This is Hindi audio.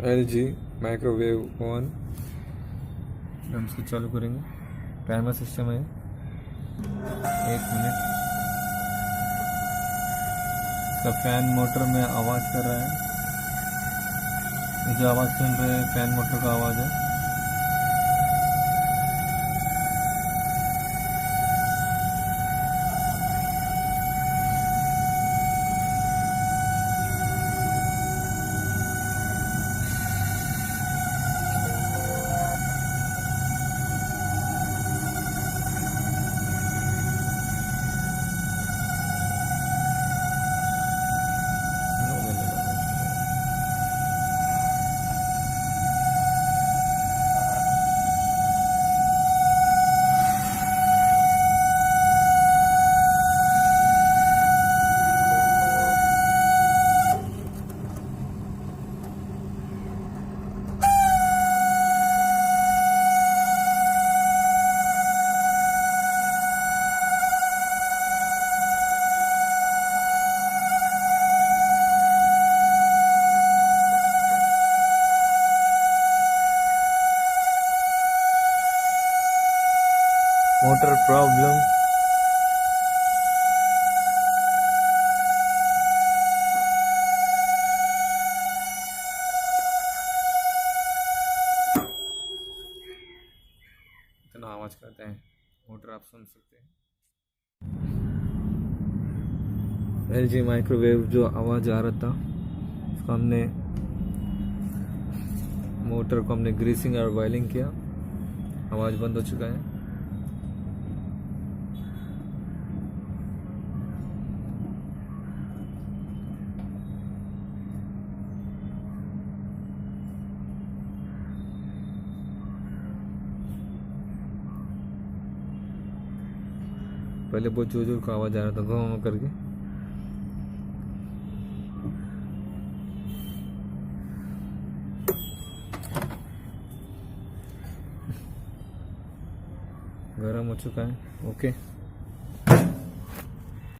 LG microwave oven. हम इसको चालू करेंगे। टाइमर सिस्टम है। 1 मिनट। इसका फैन मोटर में आवाज़ कर रहा है। ये जो आवाज़ सुन रहे हैं फैन मोटर का आवाज़ है। Motor problem. इतना आवाज करते हैं मोटर, आप सुन सकते हैं। LG माइक्रोवेव जो आवाज आ रहा था उसको हमने मोटर को हमने ग्रीसिंग और वायलिंग किया। आवाज बंद हो चुका है। पहले बहुत जोर जोर का आवाज आ रहा था घों करके। गर्म हो चुका है। ओके।